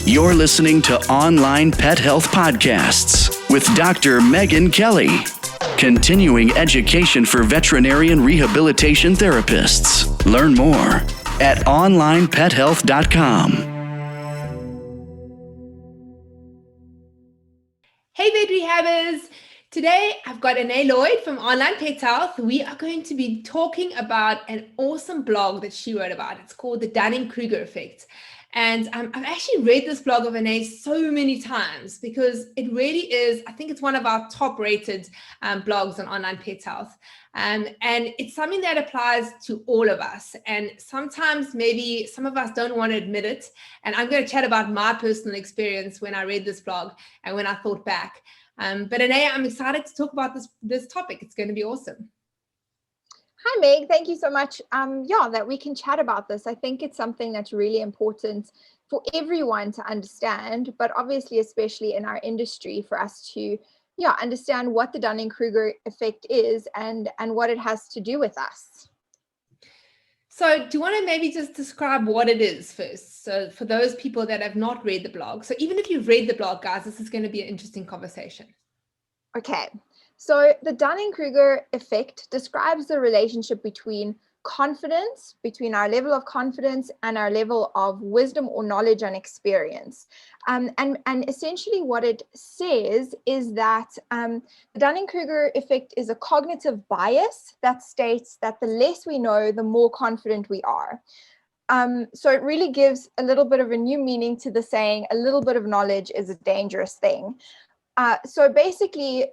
You're listening to Online Pet Health Podcasts with Dr. Megan Kelly. Continuing education for veterinarian rehabilitation therapists. Learn more at onlinepethealth.com. Hey vet rehabbers! Today I've got Ané Lloyd from Online Pet Health. We are going to be talking about an awesome blog that she wrote about. It's called the Dunning Kruger Effect. And I've actually read this blog of Ané so many times because it really is, I think it's one of our top rated blogs on Online Pet Health. And it's something that applies to all of us. And sometimes maybe some of us don't want to admit it. And I'm going to chat about my personal experience when I read this blog and when I thought back. But Ané, I'm excited to talk about this topic. It's going to be awesome. Hi, Meg. Thank you so much. That we can chat about this. I think it's something that's really important for everyone to understand, but obviously, especially in our industry, for us to understand what the Dunning Kruger effect is and what it has to do with us. So do you want to maybe just describe what it is first? So for those people that have not read the blog, so even if you've read the blog, guys, this is going to be an interesting conversation. Okay. So the Dunning-Kruger effect describes the relationship between confidence, between our level of confidence and our level of wisdom or knowledge and experience. And essentially what it says is that the Dunning-Kruger effect is a cognitive bias that states that the less we know, the more confident we are. So it really gives a little bit of a new meaning to the saying, a little bit of knowledge is a dangerous thing. So basically,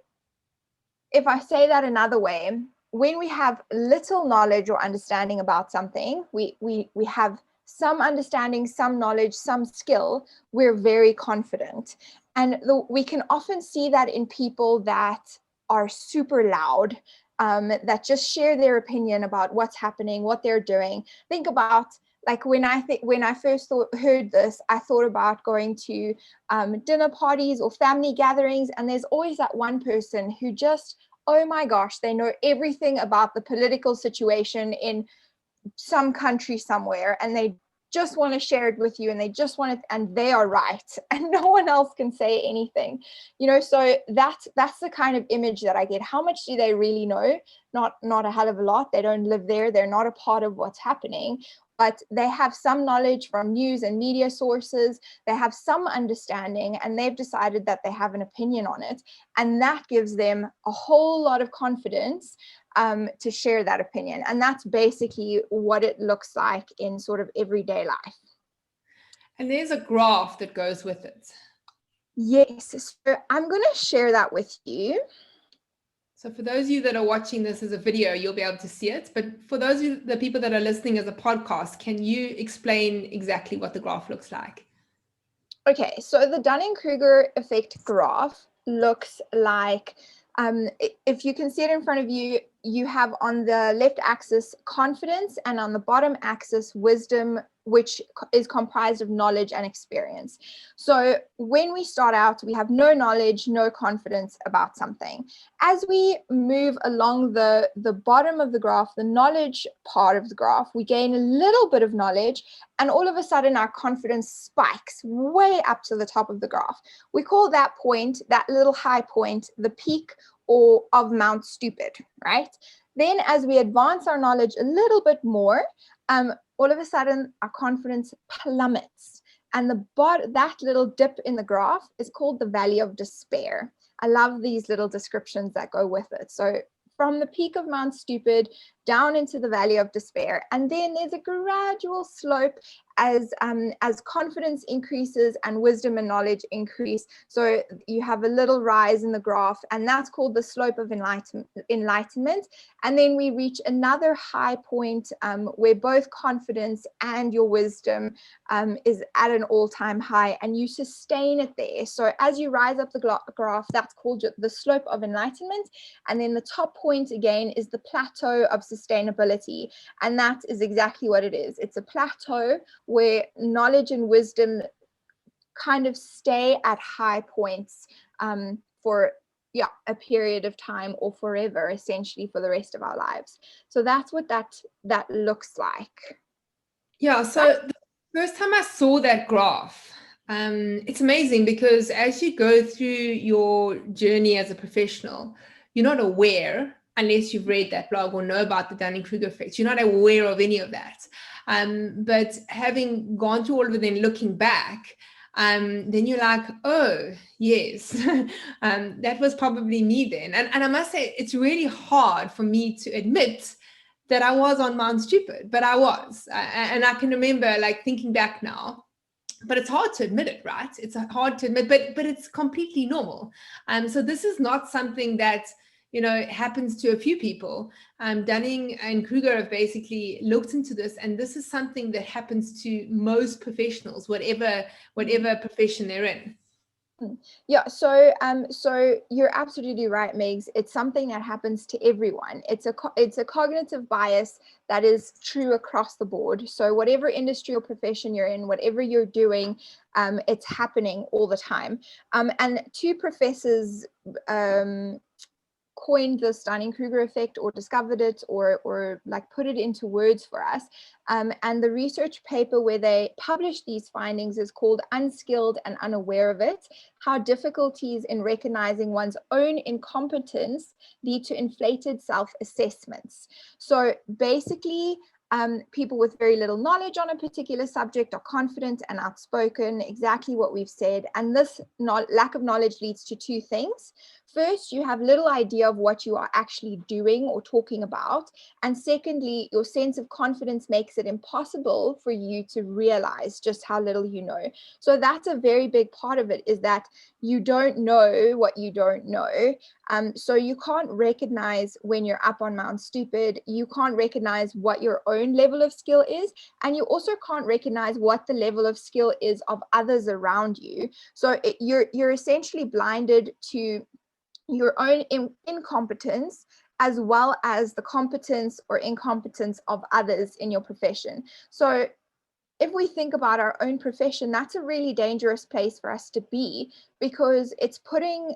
if I say that another way, when we have little knowledge or understanding about something, we have some understanding, some knowledge, some skill, we're very confident. And we can often see that in people that are super loud, that just share their opinion about what's happening, what they're doing. Think about, like, when I first heard this, I thought about going to dinner parties or family gatherings, and there's always that one person who just, oh my gosh, they know everything about the political situation in some country somewhere, and they just want to share it with you, and they just want it, and they are right, and no one else can say anything. So that's the kind of image that I get. How much do they really know? Not a hell of a lot. They don't live there. They're not a part of what's happening. But they have some knowledge from news and media sources. They have some understanding, and they've decided that they have an opinion on it. And that gives them a whole lot of confidence to share that opinion. And that's basically what it looks like in sort of everyday life. And there's a graph that goes with it. Yes, so I'm going to share that with you. So for those of you that are watching this as a video, you'll be able to see it. But for those of you, the people that are listening as a podcast, can you explain exactly what the graph looks like? Okay, so the Dunning-Kruger effect graph looks like, if you can see it in front of you, you have on the left axis confidence, and on the bottom axis wisdom, which is comprised of knowledge and experience. So when we start out, we have no knowledge, no confidence about something. As we move along the bottom of the graph, the knowledge part of the graph, we gain a little bit of knowledge, and all of a sudden our confidence spikes way up to the top of the graph. We call that point, that little high point, the peak of Mount Stupid, right? Then as we advance our knowledge a little bit more, all of a sudden our confidence plummets, and that little dip in the graph is called the Valley of Despair. I love these little descriptions that go with it. So from the peak of Mount Stupid down into the Valley of Despair, and then there's a gradual slope as confidence increases and wisdom and knowledge increase. So you have a little rise in the graph, and that's called the slope of enlightenment. And then we reach another high point where both confidence and your wisdom is at an all-time high, and you sustain it there. So as you rise up the graph, that's called the slope of enlightenment. And then the top point again is the plateau of sustainability, and that is exactly what it is. It's a plateau where knowledge and wisdom kind of stay at high points for a period of time, or forever, essentially for the rest of our lives. So that's what that looks like. Yeah, so the first time I saw that graph, It's amazing because as you go through your journey as a professional, you're not aware, unless you've read that blog or know about the Dunning Kruger effect, you're not aware of any of that. But having gone through all of it and looking back, then you're like, oh, yes, that was probably me then. And I must say, it's really hard for me to admit that I was on Mount Stupid, but I was. And I can remember like thinking back now, but it's hard to admit it, right? It's hard to admit, but it's completely normal. So this is not something that, happens to a few people. Dunning and Kruger have basically looked into this, and this is something that happens to most professionals, whatever profession they're in. Yeah, so you're absolutely right, Megs. It's something that happens to everyone. It's a cognitive bias that is true across the board. So whatever industry or profession you're in, whatever you're doing, it's happening all the time. And two professors coined the Dunning Kruger effect, or discovered it, or like put it into words for us. And the research paper where they published these findings is called Unskilled and Unaware of It: How Difficulties in Recognizing One's Own Incompetence Lead to Inflated Self-Assessments. So basically, people with very little knowledge on a particular subject are confident and outspoken, exactly what we've said. And this lack of knowledge leads to two things. First, you have little idea of what you are actually doing or talking about. And secondly, your sense of confidence makes it impossible for you to realize just how little you know. So that's a very big part of it, is that you don't know what you don't know. So you can't recognize when you're up on Mount Stupid. You can't recognize what your own level of skill is. And you also can't recognize what the level of skill is of others around you. So you're essentially blinded to your own incompetence, as well as the competence or incompetence of others in your profession. So if we think about our own profession, that's a really dangerous place for us to be, because it's putting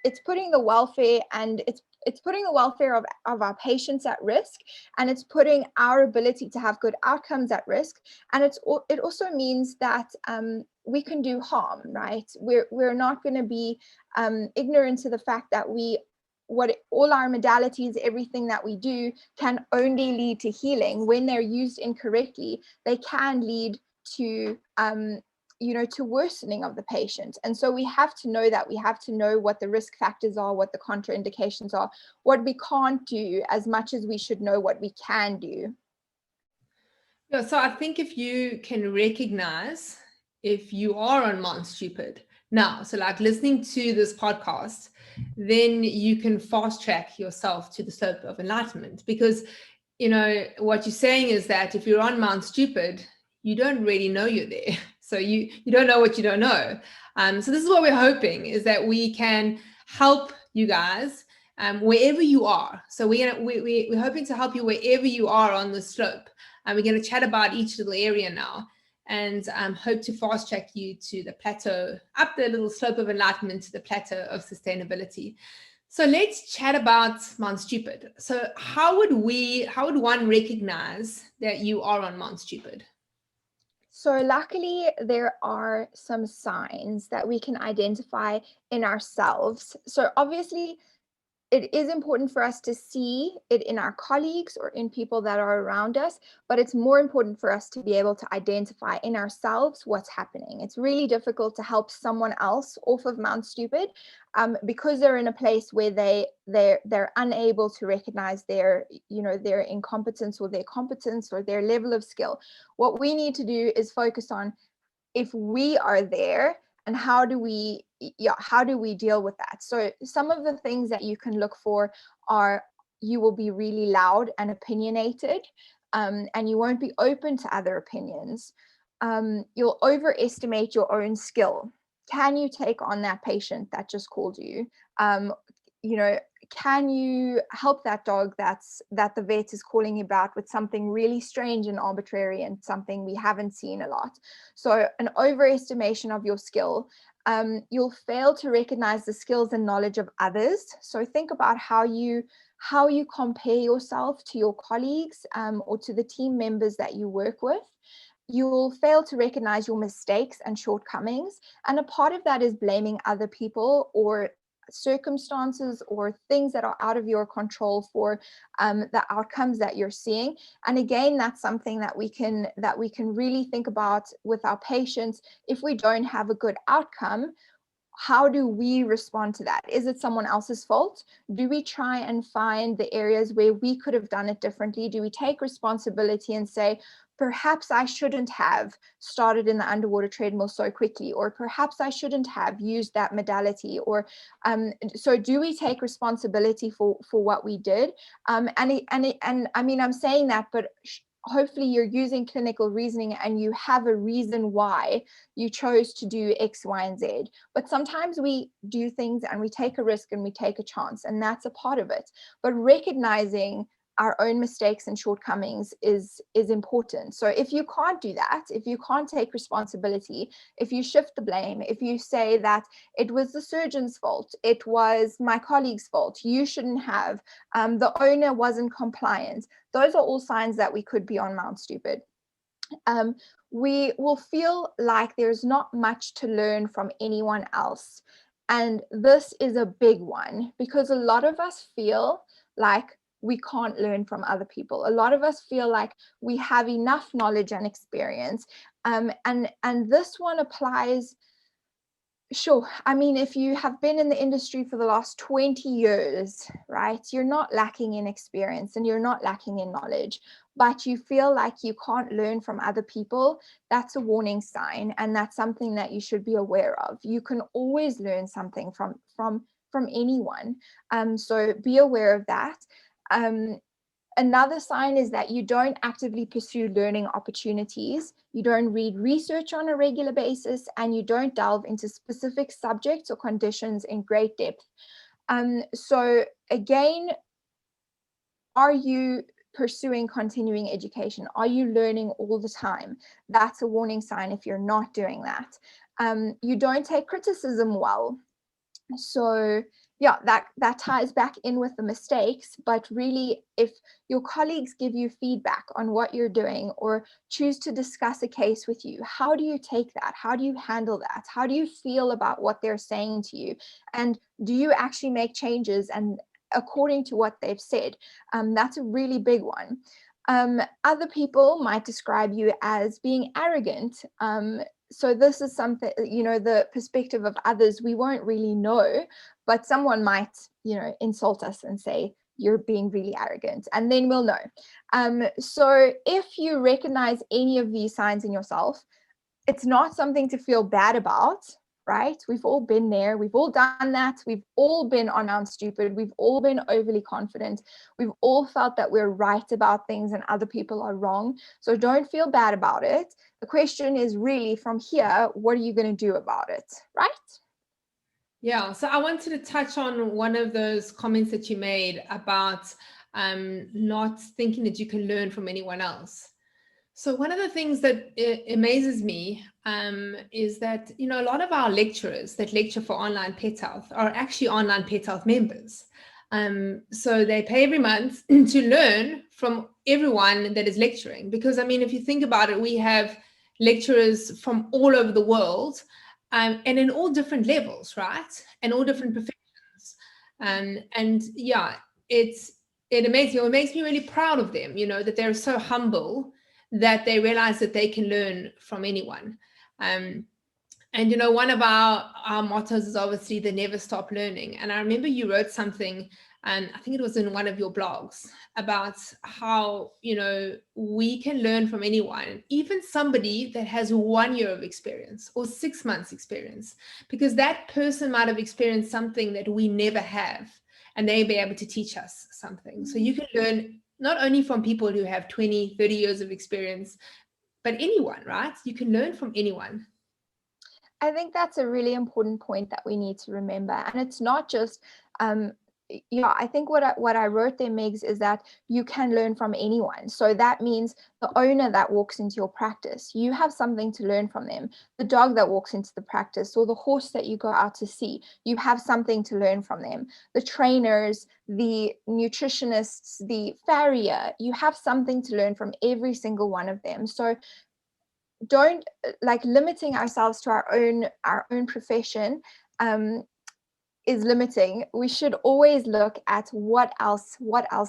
the welfare and it's putting the welfare of our patients at risk, and it's putting our ability to have good outcomes at risk. And it also means that we can do harm, right? We're not going to be ignorant to the fact that all our modalities, everything that we do, can only lead to healing. When they're used incorrectly, they can lead to to worsening of the patient. And so we have to know that. We have to know what the risk factors are, what the contraindications are, what we can't do, as much as we should know what we can do. Yeah, so I think if you can recognize if you are on Mount Stupid now, so like listening to this podcast, then you can fast track yourself to the slope of enlightenment. Because, what you're saying is that if you're on Mount Stupid, you don't really know you're there. So you don't know what you don't know. So this is what we're hoping, is that we can help you guys wherever you are. So we're hoping to help you wherever you are on the slope. And we're going to chat about each little area now, and hope to fast track you to the plateau, up the little slope of enlightenment, to the plateau of sustainability. So let's chat about Mount Stupid. So how would one recognize that you are on Mount Stupid? So luckily, there are some signs that we can identify in ourselves. So obviously, it is important for us to see it in our colleagues or in people that are around us, but it's more important for us to be able to identify in ourselves what's happening. It's really difficult to help someone else off of Mount Stupid because they're in a place where they're unable to recognize their incompetence or their competence or their level of skill. What we need to do is focus on, if we are there, and how do we deal with that? So some of the things that you can look for are, you will be really loud and opinionated, and you won't be open to other opinions. You'll overestimate your own skill. Can you take on that patient that just called you? Can you help that dog that the vet is calling you about with something really strange and arbitrary and something we haven't seen a lot? So an overestimation of your skill. You'll fail to recognize the skills and knowledge of others. So think about how you compare yourself to your colleagues or to the team members that you work with. you'll fail to recognize your mistakes and shortcomings. And a part of that is blaming other people or circumstances or things that are out of your control for the outcomes that you're seeing. And again, that's something that we can really think about with our patients. If we don't have a good outcome, how do we respond to that? Is it someone else's fault? Do we try and find the areas where we could have done it differently? Do we take responsibility and say, perhaps I shouldn't have started in the underwater treadmill so quickly, or perhaps I shouldn't have used that modality, or so do we take responsibility for what we did? And I mean, I'm saying that, but hopefully you're using clinical reasoning and you have a reason why you chose to do X, Y, and Z. But sometimes we do things and we take a risk and we take a chance, and that's a part of it. But recognizing our own mistakes and shortcomings is important. So if you can't do that, if you can't take responsibility, if you shift the blame, if you say that it was the surgeon's fault, it was my colleague's fault, you shouldn't have, the owner wasn't compliant, those are all signs that we could be on Mount Stupid. We will feel like there's not much to learn from anyone else. And this is a big one, because a lot of us feel like we can't learn from other people. A lot of us feel like we have enough knowledge and experience. And this one applies. Sure. I mean, if you have been in the industry for the last 20 years, right, you're not lacking in experience and you're not lacking in knowledge, but you feel like you can't learn from other people. That's a warning sign. And that's something that you should be aware of. You can always learn something from anyone. So be aware of that. Another sign is that you don't actively pursue learning opportunities, you don't read research on a regular basis, and you don't delve into specific subjects or conditions in great depth. So again, are you pursuing continuing education? Are you learning all the time? That's a warning sign if you're not doing that. You don't take criticism well. So yeah, that ties back in with the mistakes, but really if your colleagues give you feedback on what you're doing or choose to discuss a case with you, how do you take that? How do you handle that? How do you feel about what they're saying to you? And do you actually make changes and according to what they've said? That's a really big one. Other people might describe you as being arrogant. So this is something, the perspective of others, we won't really know, but someone might, insult us and say, you're being really arrogant, and then we'll know. So if you recognize any of these signs in yourself, it's not something to feel bad about, right? We've all been there. We've all done that. We've all been on Mount Stupid. We've all been overly confident. We've all felt that we're right about things and other people are wrong. So don't feel bad about it. The question is really from here, what are you going to do about it, right? Yeah, so I wanted to touch on one of those comments that you made about not thinking that you can learn from anyone else. So one of the things that amazes me is that, a lot of our lecturers that lecture for online pet health are actually online pet health members. So they pay every month to learn from everyone that is lecturing. Because, if you think about it, we have lecturers from all over the world and in all different levels, right? And all different professions. And yeah, it amazes me. It makes me really proud of them, that they're so humble that they realize that they can learn from anyone. And, one of our mottos is obviously the never stop learning. And I remember you wrote something, and I think it was in one of your blogs, about how, we can learn from anyone, even somebody that has 1 year of experience or 6 months experience, because that person might have experienced something that we never have, and they'll be able to teach us something. So you can learn not only from people who have 20, 30 years of experience, but anyone, right? You can learn from anyone. I think that's a really important point that we need to remember. And it's not just, I think what I wrote there, Megs, is that you can learn from anyone. So that means the owner that walks into your practice, you have something to learn from them. The dog that walks into the practice, or the horse that you go out to see, you have something to learn from them. The trainers, the nutritionists, the farrier, you have something to learn from every single one of them. So don't like limiting ourselves to our own profession is limiting. We should always look at what else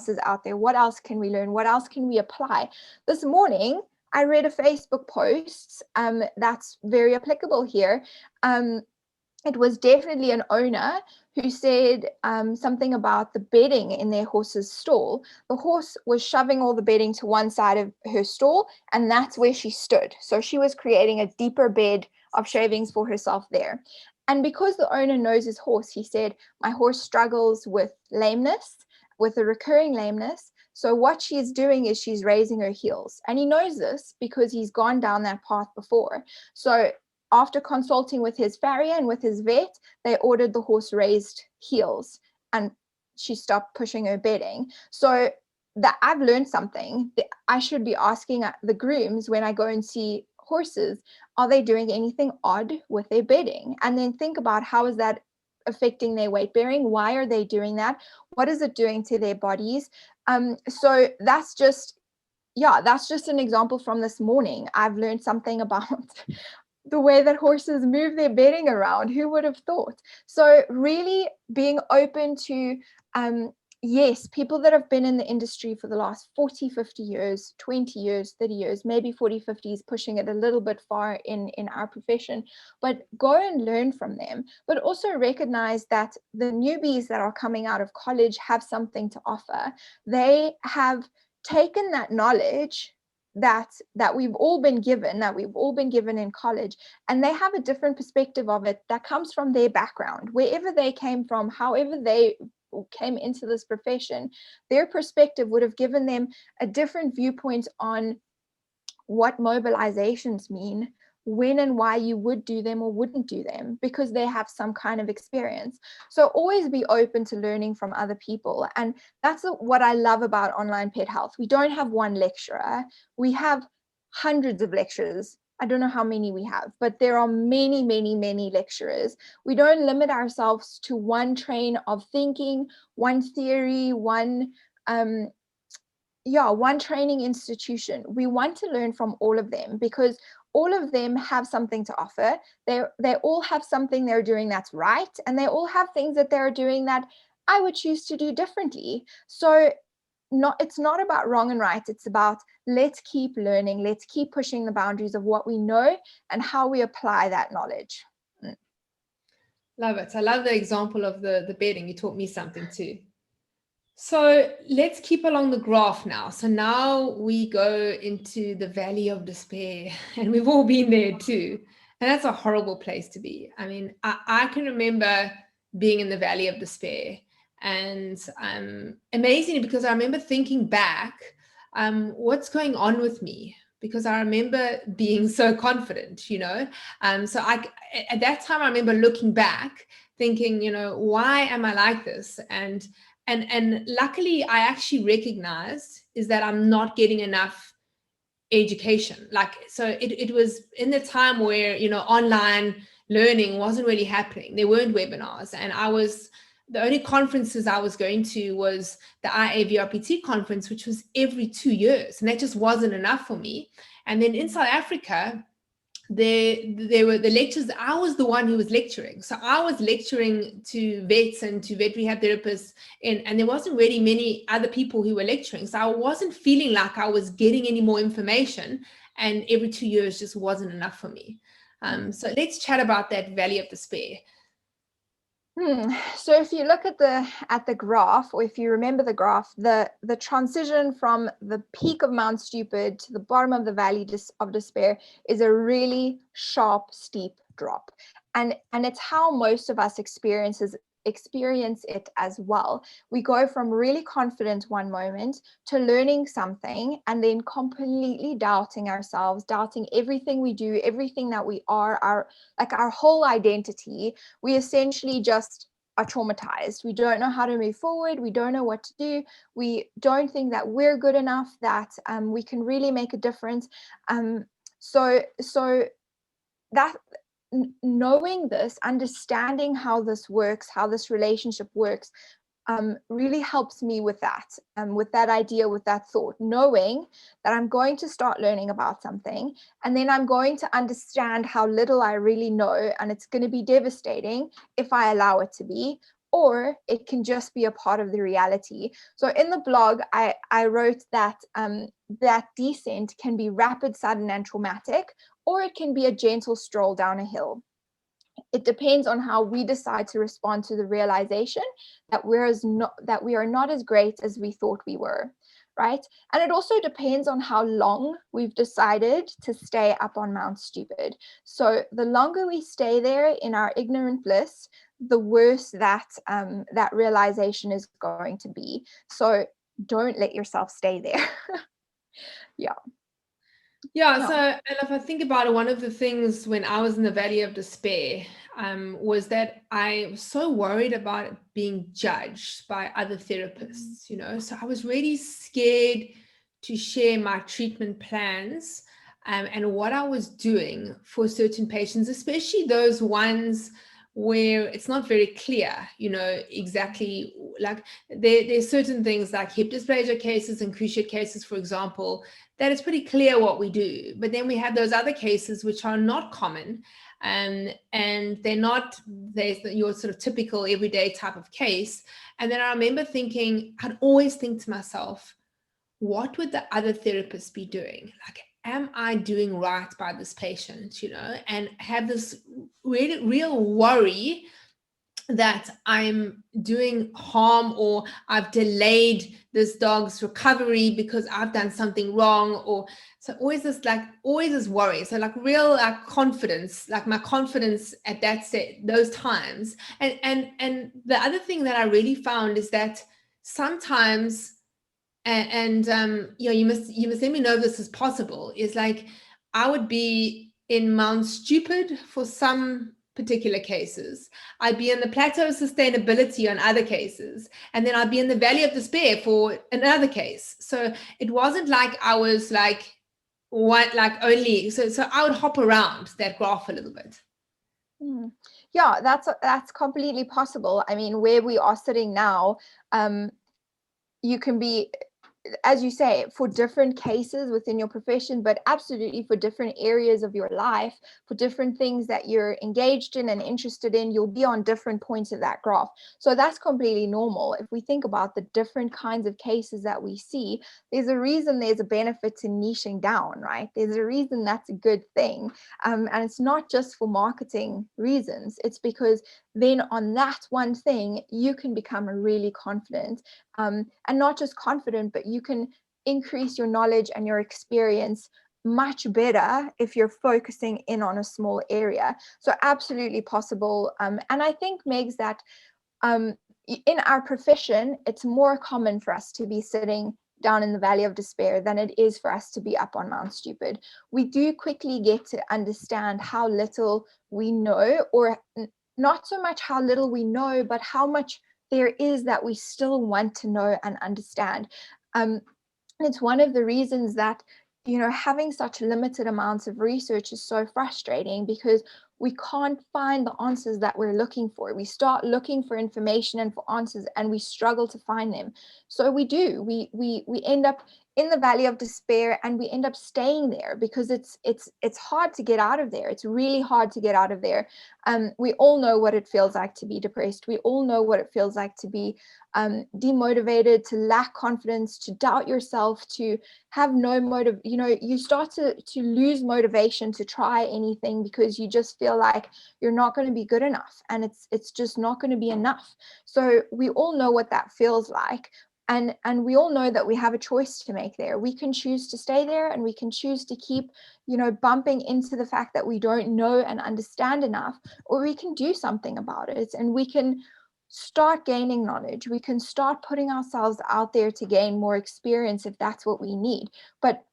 is out there, what else can we learn, what else can we apply. This morning I read a Facebook post that's very applicable here. It was definitely an owner who said something about the bedding in their horse's stall. The horse was shoving all the bedding to one side of her stall, and that's where she stood. So she was creating a deeper bed of shavings for herself there. And because the owner knows his horse, he said, my horse struggles with lameness, with a recurring lameness. So what she's doing is she's raising her heels. And he knows this because he's gone down that path before. So after consulting with his farrier and with his vet, they ordered the horse raised heels and she stopped pushing her bedding. So that I've learned something. I should be asking the grooms when I go and see horses, are they doing anything odd with their bedding? And then think about how is that affecting their weight bearing? Why are they doing that? What is it doing to their bodies? So that's just an example from this morning. I've learned something about the way that horses move their bedding around. Who would have thought? So really being open to, yes, people that have been in the industry for the last 40, 50 years, 20 years, 30 years, maybe 40, 50 is pushing it a little bit far in our profession, but go and learn from them. But also recognize that the newbies that are coming out of college have something to offer. They have taken that knowledge that we've all been given in college, and they have a different perspective of it that comes from their background, wherever they came from, however they came into this profession. Their perspective would have given them a different viewpoint on what mobilizations mean, when and why you would do them or wouldn't do them, because they have some kind of experience. So always be open to learning from other people. And that's what I love about online pet health. We don't have one lecturer. We have hundreds of lecturers. I don't know how many we have, but there are many, many, many lecturers. We don't limit ourselves to one train of thinking, one theory, one training institution. We want to learn from all of them because all of them have something to offer. They all have something they're doing that's right, and they all have things that they're doing that I would choose to do differently. So it's not about wrong and right. It's about let's keep learning, let's keep pushing the boundaries of what we know and how we apply that knowledge. Love it. I love the example of the bedding. You taught me something too. So let's keep along the graph now. So now we go into the valley of despair, and we've all been there too. And that's a horrible place to be. I mean, I can remember being in the valley of despair, and amazing because I remember thinking back, what's going on with me? Because I remember being so confident, So at that time, I remember looking back, thinking, why am I like this? And luckily, I actually recognized is that I'm not getting enough education. So it was in the time where, online learning wasn't really happening. There weren't webinars. And the only conferences I was going to was the IAVRPT conference, which was every 2 years. And that just wasn't enough for me. And then in South Africa, there were the lectures. I was the one who was lecturing. So I was lecturing to vets and to vet rehab therapists, and there wasn't really many other people who were lecturing. So I wasn't feeling like I was getting any more information, and every 2 years just wasn't enough for me. So let's chat about that valley of despair. So if you look at the graph, or if you remember the graph, the transition from the peak of Mount Stupid to the bottom of the valley of despair is a really sharp, steep drop. And it's how most of us experience it as well. We go from really confident one moment to learning something and then completely doubting ourselves, doubting everything we do, everything that we are, our whole identity. We essentially just are traumatized. We don't know how to move forward. We don't know what to do. We don't think that we're good enough, that we can really make a difference. So that knowing this, understanding how this works, how this relationship works, really helps me with that idea, with that thought, knowing that I'm going to start learning about something, and then I'm going to understand how little I really know, and it's going to be devastating if I allow it to be, or it can just be a part of the reality. So in the blog, I wrote that that descent can be rapid, sudden, and traumatic, or it can be a gentle stroll down a hill. It depends on how we decide to respond to the realization that we are not as great as we thought we were, right? And it also depends on how long we've decided to stay up on Mount Stupid. So the longer we stay there in our ignorant bliss, the worse that that realization is going to be. So don't let yourself stay there. Yeah. Yeah, so, and if I think about it, one of the things when I was in the Valley of Despair was that I was so worried about being judged by other therapists, so I was really scared to share my treatment plans and what I was doing for certain patients, especially those ones where it's not very clear, exactly, like there's certain things like hip dysplasia cases and cruciate cases, for example, that it's pretty clear what we do. But then we have those other cases which are not common, and they're your sort of typical everyday type of case. And then I remember thinking, I'd always think to myself, what would the other therapists be doing? Like, am I doing right by this patient, and have this really real worry that I'm doing harm, or I've delayed this dog's recovery because I've done something wrong, or so always this worry. So like real confidence, like my confidence at those times. And the other thing that I really found is that sometimes, you must let me know if this is possible, is like I would be in Mount Stupid for some particular cases, I'd be in the Plateau of Sustainability on other cases, and then I'd be in the Valley of Despair for another case. So it wasn't like I was like only, so I would hop around that graph a little bit. Yeah, that's completely possible. I mean, where we are sitting now, you can be, as you say, for different cases within your profession, but absolutely for different areas of your life, for different things that you're engaged in and interested in, you'll be on different points of that graph. So that's completely normal. If we think about the different kinds of cases that we see, there's a reason there's a benefit to niching down, right? There's a reason that's a good thing. And it's not just for marketing reasons. It's because then on that one thing, you can become really confident, and not just confident, but you can increase your knowledge and your experience much better if you're focusing in on a small area. So absolutely possible. And I think, Megs, that in our profession, it's more common for us to be sitting down in the Valley of Despair than it is for us to be up on Mount Stupid. We do quickly get to understand how little we know, or not so much how little we know, but how much there is that we still want to know and understand. It's one of the reasons that, having such limited amounts of research is so frustrating, because we can't find the answers that we're looking for. We start looking for information and for answers, and we struggle to find them. So we end up in the Valley of Despair, and we end up staying there because it's hard to get out of there. It's really hard to get out of there. We all know what it feels like to be depressed. We all know what it feels like to be demotivated, to lack confidence, to doubt yourself, to have no motive. You start to lose motivation to try anything because you just feel like you're not going to be good enough, and it's just not going to be enough. So we all know what that feels like. And we all know that we have a choice to make there. We can choose to stay there, and we can choose to keep, bumping into the fact that we don't know and understand enough, or we can do something about it, and we can start gaining knowledge. We can start putting ourselves out there to gain more experience if that's what we need. But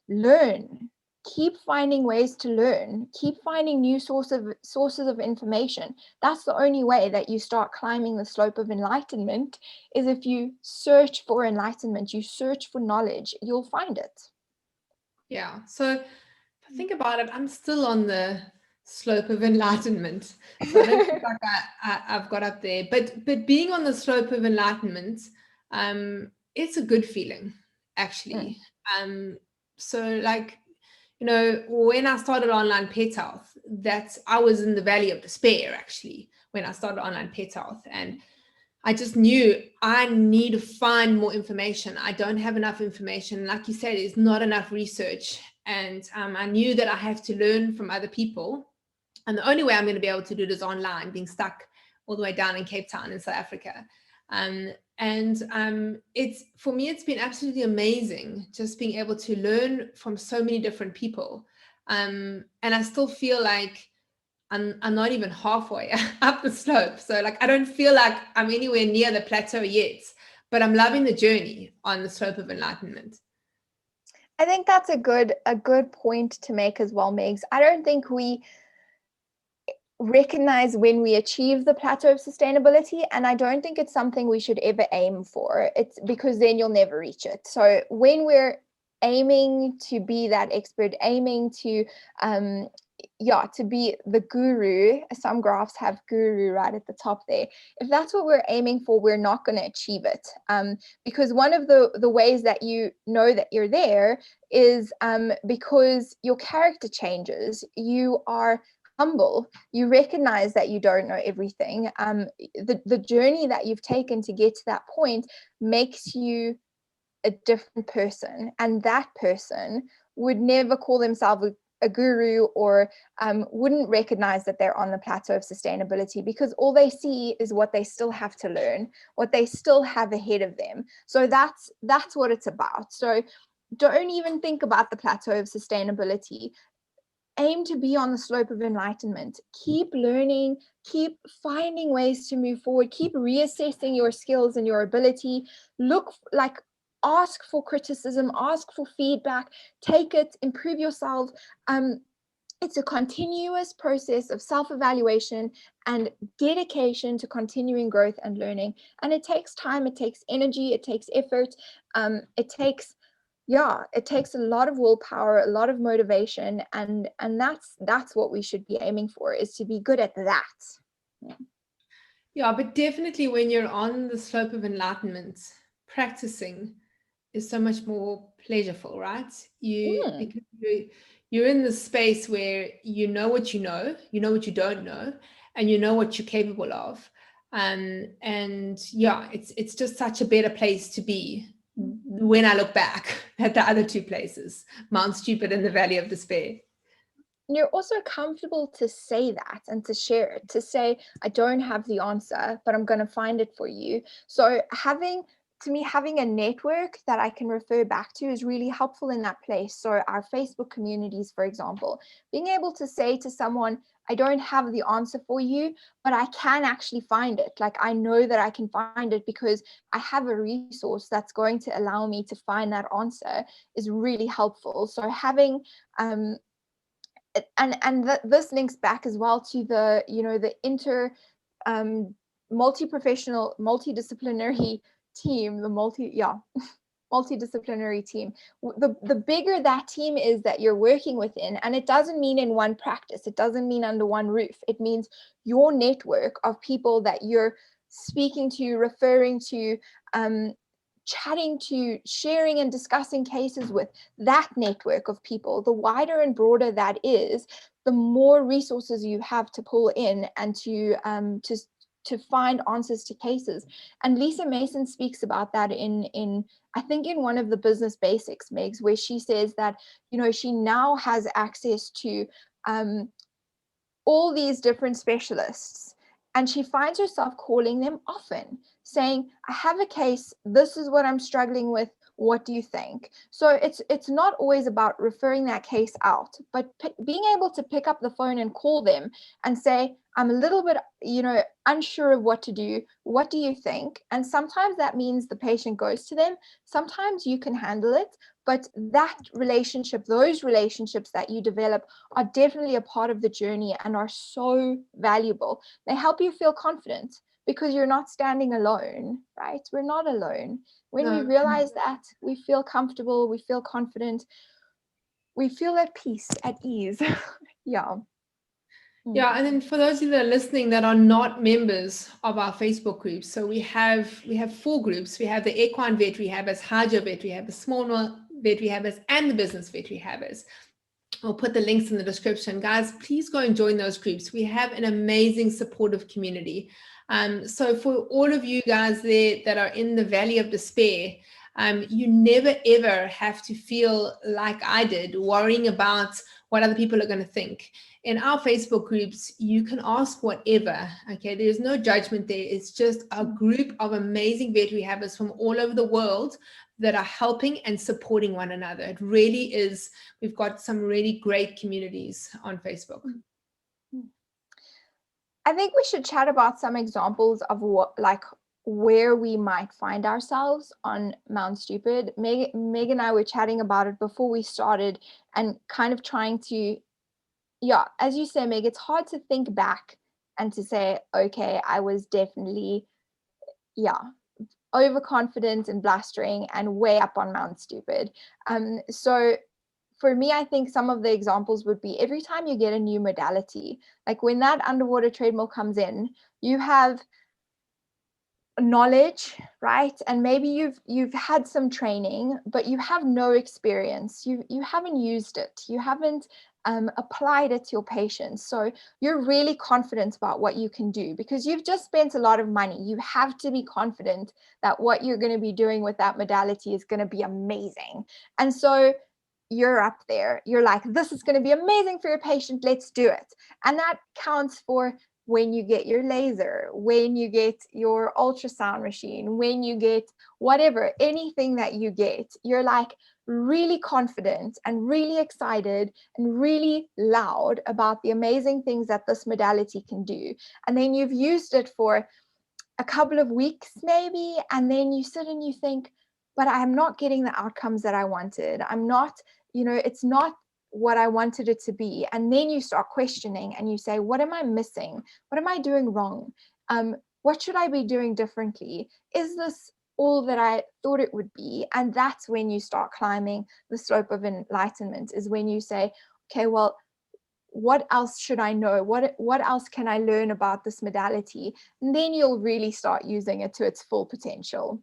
learn. Keep finding ways to learn. Keep finding new sources of information. That's the only way that you start climbing the slope of enlightenment, is if you search for enlightenment, you search for knowledge, you'll find it. Yeah. So if I think about it, I'm still on the slope of enlightenment. So I don't feel like I've got up there. But being on the slope of enlightenment, it's a good feeling, actually. So like, when I started online pet health, I was in the valley of despair, actually, when I started online pet health. And I just knew I need to find more information. I don't have enough information. Like you said, there's not enough research. And I knew that I have to learn from other people. And the only way I'm going to be able to do it is online, being stuck all the way down in Cape Town in South Africa. It's, for me, it's been absolutely amazing just being able to learn from so many different people. And I still feel like I'm not even halfway up the slope. So like, I don't feel like I'm anywhere near the plateau yet, but I'm loving the journey on the slope of enlightenment. I think that's a good point to make as well, Megs. I don't think we recognize when we achieve the plateau of sustainability, and I don't think it's something we should ever aim for. It's because then you'll never reach it. So when we're aiming to be that expert, aiming to to be the guru, some graphs have guru right at the top there. If that's what we're aiming for, we're not going to achieve it, because one of the ways that you know that you're there is because your character changes. You are humble. You recognize that you don't know everything. The journey that you've taken to get to that point makes you a different person, and that person would never call themselves a guru, or wouldn't recognize that they're on the plateau of sustainability, because all they see is what they still have to learn, what they still have ahead of them. So that's what it's about. So don't even think about the plateau of sustainability. Aim to be on the slope of enlightenment. Keep learning, keep finding ways to move forward, keep reassessing your skills and your ability. Ask for criticism, ask for feedback, take it, improve yourself. It's a continuous process of self-evaluation and dedication to continuing growth and learning. And it takes time, it takes energy, it takes effort, it takes a lot of willpower, a lot of motivation, and that's what we should be aiming for, is to be good at that. Yeah, but definitely when you're on the slope of enlightenment, practicing is so much more pleasurable, right? Because you're in the space where you know what you know what you don't know, and you know what you're capable of. It's just such a better place to be when I look back at the other two places, Mount Stupid and the Valley of Despair. You're also comfortable to say that and to share it, to say, I don't have the answer, but I'm going to find it for you. So having a network that I can refer back to is really helpful in that place. So our Facebook communities, for example, being able to say to someone, I don't have the answer for you, but I can actually find it. Like, I know that I can find it because I have a resource that's going to allow me to find that answer, is really helpful. So having this links back as well to the multi-professional, multidisciplinary team, multidisciplinary team. The bigger that team is that you're working within, and it doesn't mean in one practice, it doesn't mean under one roof, it means your network of people that you're speaking to, referring to, chatting to, sharing and discussing cases with, that network of people, the wider and broader that is, the more resources you have to pull in and to find answers to cases. And Lisa Mason speaks about that in I think in one of the business basics, Megs, where she says that, she now has access to all these different specialists, and she finds herself calling them often, saying, I have a case, this is what I'm struggling with, what do you think? So it's not always about referring that case out, but being able to pick up the phone and call them and say, I'm a little bit, unsure of what to do. What do you think? And sometimes that means the patient goes to them. Sometimes you can handle it, but those relationships that you develop are definitely a part of the journey and are so valuable. They help you feel confident because you're not standing alone, right? We're not alone. When we realize that, we feel comfortable, we feel confident, we feel at peace, at ease. Yeah. Yeah, and then for those of you that are listening that are not members of our Facebook groups, so we have 4 groups. We have the equine vet rehabbers, hydro vet rehabbers, small vet rehabbers, and the business vet rehabbers. I'll put the links in the description. Guys, please go and join those groups. We have an amazing supportive community. So for all of you guys there that are in the valley of despair, you never ever have to feel like I did, worrying about what other people are going to think. In our Facebook groups, you can ask whatever, okay? There's no judgment there. It's just a group of amazing vet rehabbers from all over the world that are helping and supporting one another. It really is. We've got some really great communities on Facebook. I think we should chat about some examples of where we might find ourselves on Mount Stupid. Meg and I were chatting about it before we started and kind of trying to, as you say, Meg, it's hard to think back and to say, okay, I was definitely, overconfident and blustering and way up on Mount Stupid. So for me, I think some of the examples would be every time you get a new modality, like when that underwater treadmill comes in, you have knowledge, right? And maybe you've had some training, but you have no experience. You haven't used it. You haven't applied it to your patients. So you're really confident about what you can do because you've just spent a lot of money. You have to be confident that what you're going to be doing with that modality is going to be amazing. And so you're up there. You're like, this is going to be amazing for your patient. Let's do it. And that counts for when you get your laser, when you get your ultrasound machine, when you get whatever, anything that you get, you're like really confident and really excited and really loud about the amazing things that this modality can do. And then you've used it for a couple of weeks maybe, and then you sit and you think, but I'm not getting the outcomes that I wanted. I'm not, it's not what I wanted it to be. And then you start questioning and you say, what am I missing? What am I doing wrong? What should I be doing differently? Is this all that I thought it would be? And that's when you start climbing the slope of enlightenment, is when you say, okay, well, what else should I know? What else can I learn about this modality? And then you'll really start using it to its full potential.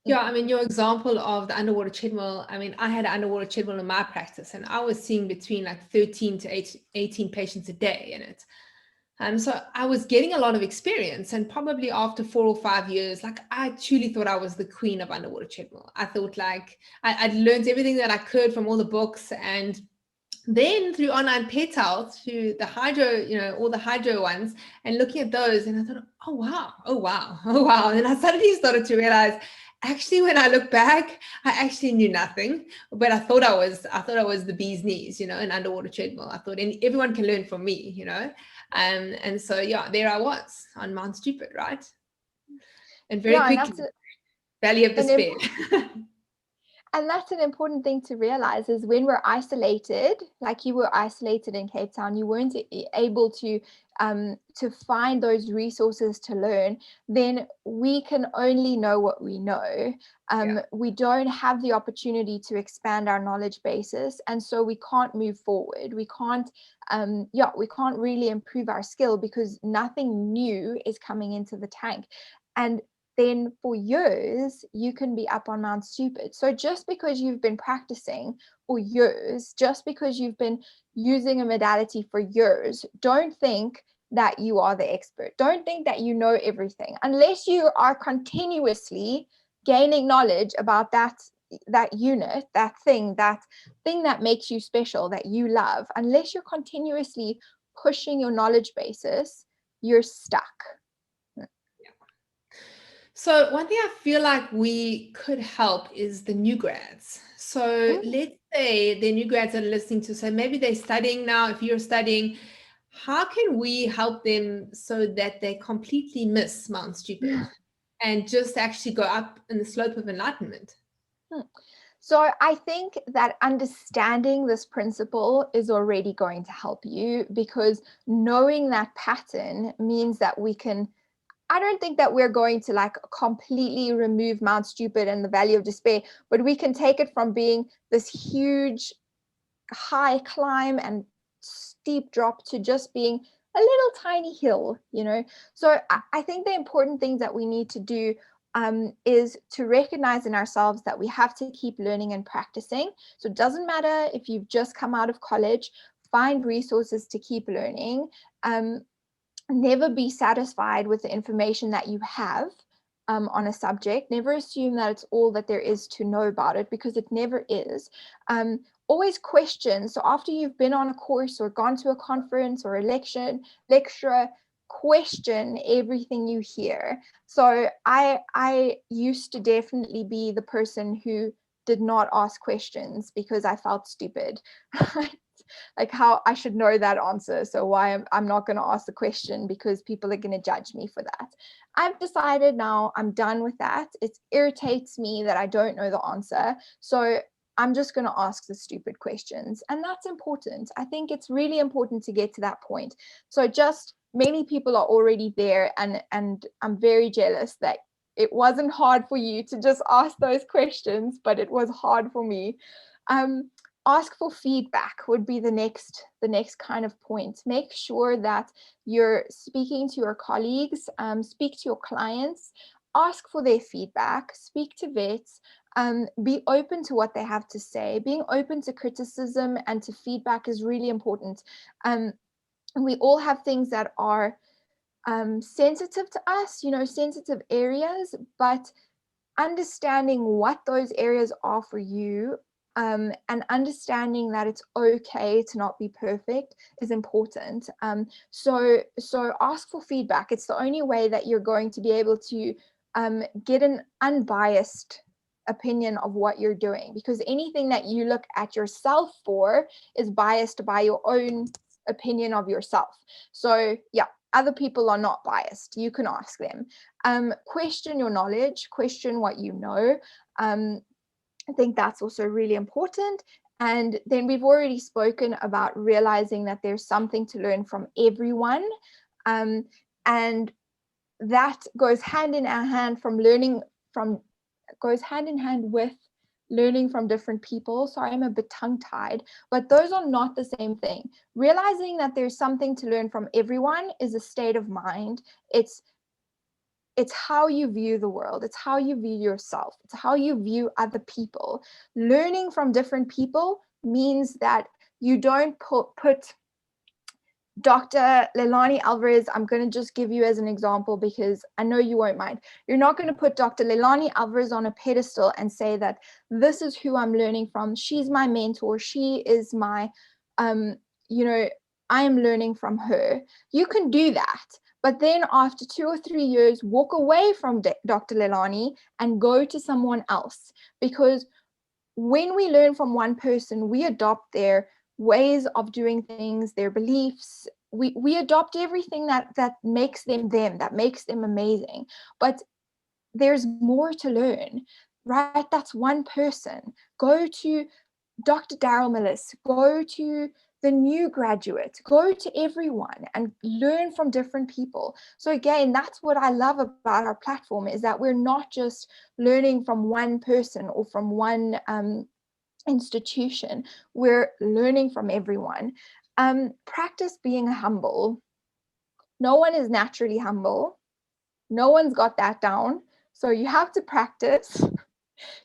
Yeah, I mean, your example of the underwater treadmill, I mean, I had an underwater treadmill in my practice and I was seeing between like 13 to 18 patients a day in it. So I was getting a lot of experience, and probably after 4 or 5 years, like I truly thought I was the queen of underwater treadmill. I thought like I'd learned everything that I could from all the books, and then through online pet health, through the hydro, all the hydro ones, and looking at those, and I thought, oh wow, oh wow, oh wow. And I suddenly started to realize, actually, when I look back, I actually knew nothing, but I thought I was the bee's knees, in underwater treadmill. I thought everyone can learn from me, and so there I was on Mount Stupid, right? And very quickly, valley of despair. And that's an important thing to realize, is when we're isolated, like you were isolated in Cape Town, you weren't able to find those resources to learn, then we can only know what we know. We don't have the opportunity to expand our knowledge basis. And so we can't move forward. We can't really improve our skill because nothing new is coming into the tank. And then for years, you can be up on Mount Stupid. So just because you've been practicing for years, just because you've been using a modality for years, don't think that you are the expert. Don't think that you know everything. Unless you are continuously gaining knowledge about that unit, that thing that makes you special, that you love, unless you're continuously pushing your knowledge basis, you're stuck. So one thing I feel like we could help is the new grads. So let's say the new grads are listening to, so maybe they're studying now. If you're studying, how can we help them so that they completely miss Mount Stupid and just actually go up in the slope of enlightenment? So I think that understanding this principle is already going to help you, because knowing that pattern means that we can, I don't think that we're going to like completely remove Mount Stupid and the Valley of Despair, but we can take it from being this huge high climb and steep drop to just being a little tiny hill, So I think the important things that we need to do is to recognize in ourselves that we have to keep learning and practicing. So it doesn't matter if you've just come out of college, find resources to keep learning. Never be satisfied with the information that you have on a subject. Never assume that it's all that there is to know about it, because it never is. Always question. So after you've been on a course or gone to a conference or a lecture, question everything you hear. So I used to definitely be the person who did not ask questions because I felt stupid. Like how I should know that answer. So why I'm not going to ask the question because people are going to judge me for that. I've decided now I'm done with that. It irritates me that I don't know the answer. So I'm just going to ask the stupid questions. And that's important. I think it's really important to get to that point. So just many people are already there, and I'm very jealous that it wasn't hard for you to just ask those questions, but it was hard for me. Ask for feedback would be the next kind of point. Make sure that you're speaking to your colleagues, speak to your clients, ask for their feedback, speak to vets, be open to what they have to say. Being open to criticism and to feedback is really important. We all have things that are sensitive to us, sensitive areas, but understanding what those areas are for you, and understanding that it's okay to not be perfect is important. So ask for feedback. It's the only way that you're going to be able to get an unbiased opinion of what you're doing, because anything that you look at yourself for is biased by your own opinion of yourself. So yeah, other people are not biased. You can ask them. Question your knowledge, question what you know. I think that's also really important. And then we've already spoken about realizing that there's something to learn from everyone. And that goes hand in hand with learning from different people. Sorry, I'm a bit tongue-tied, but those are not the same thing. Realizing that there's something to learn from everyone is a state of mind. It's how you view the world. It's how you view yourself. It's how you view other people. Learning from different people means that you don't put Dr. Leilani Alvarez, I'm going to just give you as an example because I know you won't mind. You're not going to put Dr. Leilani Alvarez on a pedestal and say that this is who I'm learning from. She's my mentor. She is my, I am learning from her. You can do that. But then after 2 or 3 years, walk away from Dr. Leilani and go to someone else. Because when we learn from one person, we adopt their ways of doing things, their beliefs. We adopt everything that makes them, that makes them amazing. But there's more to learn, right? That's one person. Go to Dr. Daryl Millis, go to the new graduate, go to everyone and learn from different people. So again, that's what I love about our platform, is that we're not just learning from one person or from one institution. We're learning from everyone. Practice being humble. No one is naturally humble. No one's got that down. So you have to practice.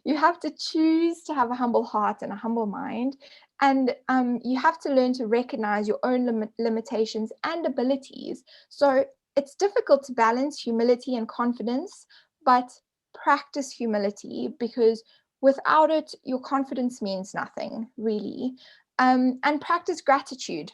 You have to choose to have a humble heart and a humble mind. And you have to learn to recognize your own limitations and abilities. So it's difficult to balance humility and confidence, but practice humility, because without it, your confidence means nothing, really. And practice gratitude.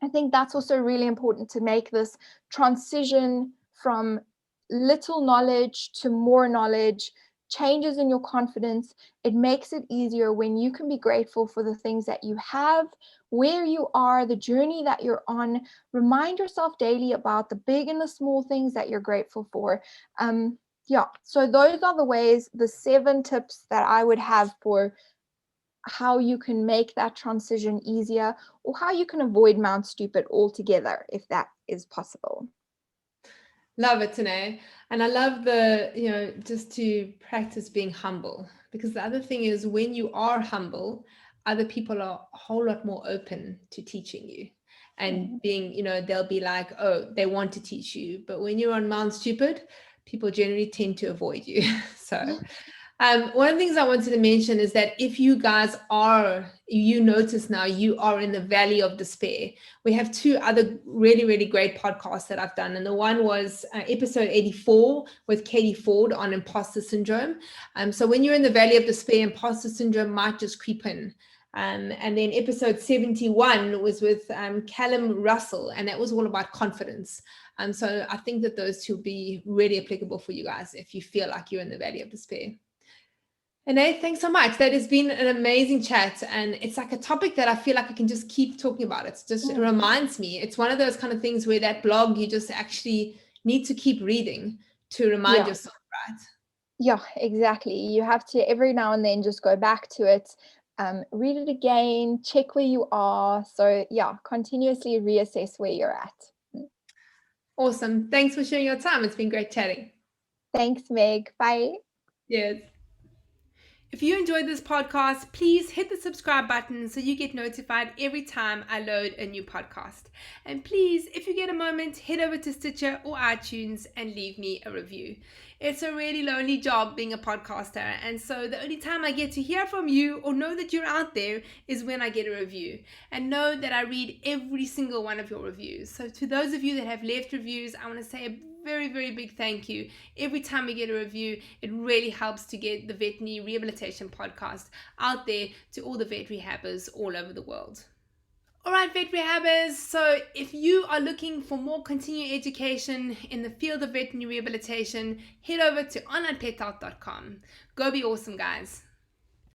I think that's also really important to make this transition from little knowledge to more knowledge, changes in your confidence. It makes it easier when you can be grateful for the things that you have, where you are, the journey that you're on. Remind yourself daily about the big and the small things that you're grateful for. So those are the ways, the 7 tips that I would have for how you can make that transition easier, or how you can avoid Mount Stupid altogether, if that is possible. Love it, Ané. And I love just to practice being humble, because the other thing is, when you are humble, other people are a whole lot more open to teaching you. and being, they'll be like, oh, they want to teach you. But when you're on Mount Stupid, people generally tend to avoid you. So one of the things I wanted to mention is that if you guys notice now you are in the valley of despair, we have two other really, really great podcasts that I've done. And the one was episode 84 with Katie Ford on imposter syndrome. So when you're in the valley of despair, imposter syndrome might just creep in. And then episode 71 was with Callum Russell, and that was all about confidence. So I think that those two will be really applicable for you guys if you feel like you're in the valley of despair. Ané, thanks so much. That has been an amazing chat. And it's like a topic that I feel like I can just keep talking about. It reminds me. It's one of those kind of things where that blog, you just actually need to keep reading to remind yourself, right? Yeah, exactly. You have to every now and then just go back to it, read it again, check where you are. So yeah, continuously reassess where you're at. Awesome. Thanks for sharing your time. It's been great chatting. Thanks, Meg. Bye. Yes. If you enjoyed this podcast, please hit the subscribe button so you get notified every time I load a new podcast. And please, if you get a moment, head over to Stitcher or iTunes and leave me a review. It's a really lonely job being a podcaster, and so the only time I get to hear from you or know that you're out there is when I get a review. And know that I read every single one of your reviews. So to those of you that have left reviews, I want to say a very, very big thank you. Every time we get a review, it really helps to get the veterinary rehabilitation podcast out there to all the vet rehabbers all over the world. All right, vet rehabbers, so if you are looking for more continuing education in the field of veterinary rehabilitation, head over to onlinepethealth.com. Go be awesome, guys.